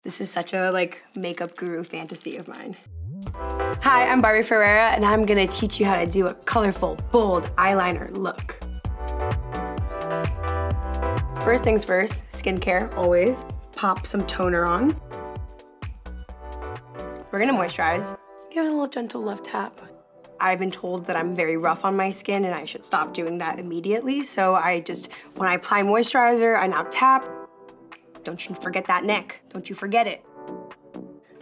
This is such a like makeup guru fantasy of mine. Hi, I'm Barbie Ferreira, and I'm gonna teach you how to do a colorful, bold eyeliner look. First things first, skincare, always. Pop some toner on. We're gonna moisturize. Give it a little gentle left tap. I've been told that I'm very rough on my skin and I should stop doing that immediately. So when I apply moisturizer, I now tap. Don't you forget that neck. Don't you forget it.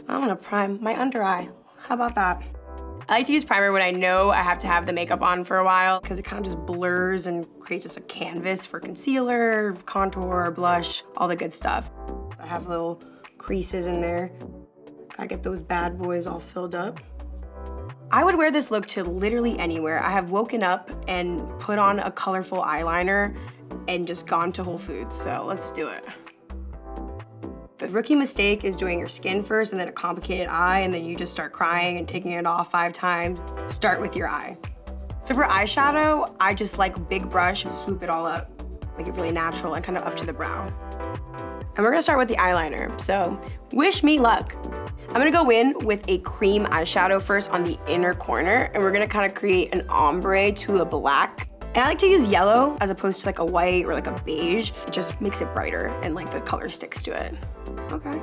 I'm gonna prime my under eye. How about that? I like to use primer when I know I have to have the makeup on for a while because it kind of just blurs and creates just a canvas for concealer, contour, blush, all the good stuff. I have little creases in there. Gotta get those bad boys all filled up. I would wear this look to literally anywhere. I have woken up and put on a colorful eyeliner and just gone to Whole Foods, so let's do it. The rookie mistake is doing your skin first and then a complicated eye, and then you just start crying and taking it off 5 times. Start with your eye. So for eyeshadow, I just like a big brush, swoop it all up, make it really natural and kind of up to the brow. And we're gonna start with the eyeliner, so wish me luck. I'm gonna go in with a cream eyeshadow first on the inner corner, and we're gonna kind of create an ombre to a black. And I like to use yellow as opposed to like a white or like a beige. It just makes it brighter and like the color sticks to it. Okay.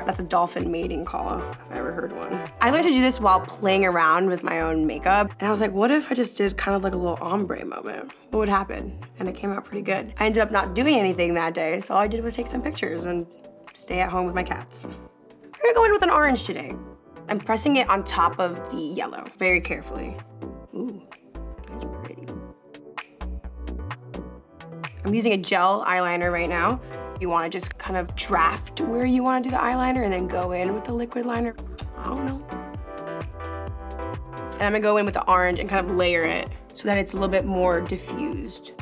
That's a dolphin mating call, if I ever heard one. I learned to do this while playing around with my own makeup. And I was like, what if I just did kind of like a little ombre moment? What would happen? And it came out pretty good. I ended up not doing anything that day, so all I did was take some pictures and stay at home with my cats. We're gonna go in with an orange today. I'm pressing it on top of the yellow, very carefully. Ooh, that's pretty. I'm using a gel eyeliner right now. You wanna just kind of draft where you wanna do the eyeliner and then go in with the liquid liner. I don't know. And I'm gonna go in with the orange and kind of layer it so that it's a little bit more diffused.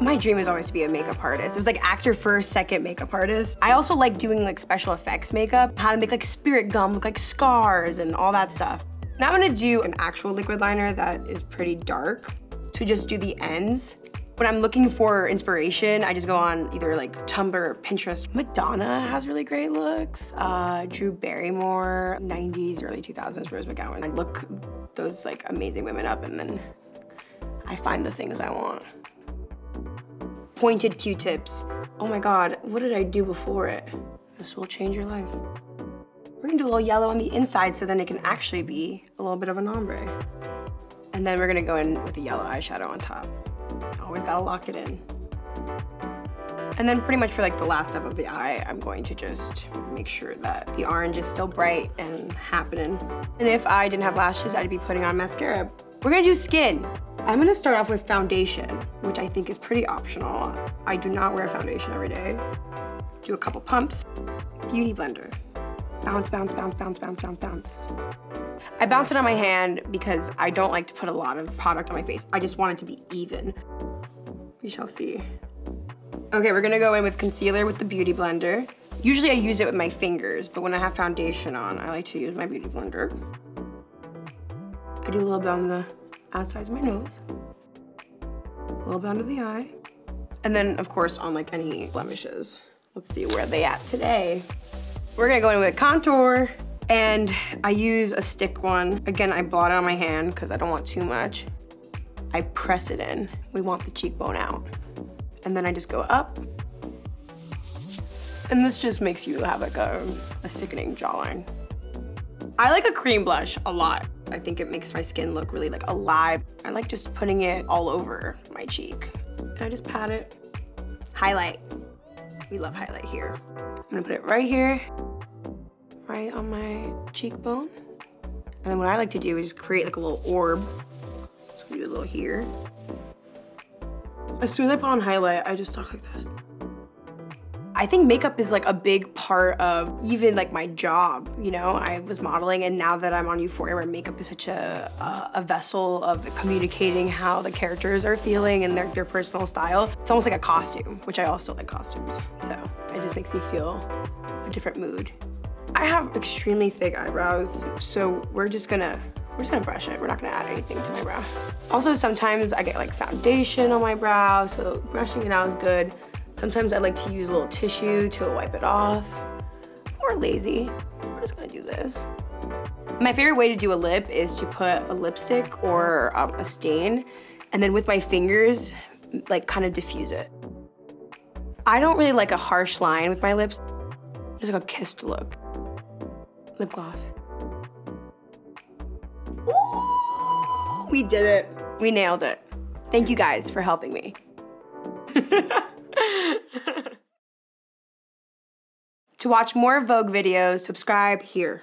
My dream is always to be a makeup artist. It was like actor first, second makeup artist. I also like doing like special effects makeup, how to make like spirit gum look like scars and all that stuff. Now I'm gonna do an actual liquid liner that is pretty dark to just do the ends. When I'm looking for inspiration, I just go on either like Tumblr or Pinterest. Madonna has really great looks. Drew Barrymore, 90s, early 2000s, Rose McGowan. I look those like amazing women up and then I find the things I want. Pointed Q-tips. Oh my God, what did I do before it? This will change your life. We're gonna do a little yellow on the inside so then it can actually be a little bit of an ombre. And then we're gonna go in with the yellow eyeshadow on top. Always gotta lock it in. And then pretty much for like the last step of the eye, I'm going to just make sure that the orange is still bright and happening. And if I didn't have lashes, I'd be putting on mascara. We're gonna do skin. I'm gonna start off with foundation, which I think is pretty optional. I do not wear foundation every day. Do a couple pumps. Beauty blender. Bounce, bounce, bounce, bounce, bounce, bounce, bounce. I bounce it on my hand because I don't like to put a lot of product on my face. I just want it to be even. We shall see. Okay, we're gonna go in with concealer with the Beauty Blender. Usually I use it with my fingers, but when I have foundation on, I like to use my Beauty Blender. I do a little bit on the outsides of my nose, a little bit under the eye, and then of course on like any blemishes. Let's see where they at today. We're gonna go in with contour, and I use a stick one. Again, I blot it on my hand because I don't want too much. I press it in. We want the cheekbone out. And then I just go up. And this just makes you have like a sickening jawline. I like a cream blush a lot. I think it makes my skin look really like alive. I like just putting it all over my cheek. And I just pat it. Highlight. We love highlight here. I'm gonna put it right here, right on my cheekbone. And then what I like to do is create like a little orb. So we do a little here. As soon as I put on highlight, I just talk like this. I think makeup is like a big part of even like my job, you know? I was modeling, and now that I'm on Euphoria where makeup is such a vessel of communicating how the characters are feeling and their personal style, it's almost like a costume, which I also like costumes. So it just makes me feel a different mood. I have extremely thick eyebrows, so we're just gonna brush it. We're not gonna add anything to my brow. Also, sometimes I get like foundation on my brow, so brushing it out is good. Sometimes I like to use a little tissue to wipe it off. Or lazy, we're just gonna do this. My favorite way to do a lip is to put a lipstick or a stain, and then with my fingers, like kind of diffuse it. I don't really like a harsh line with my lips. Just like a kissed look. Lip gloss. Ooh, we did it. We nailed it. Thank you guys for helping me. To watch more Vogue videos, subscribe here.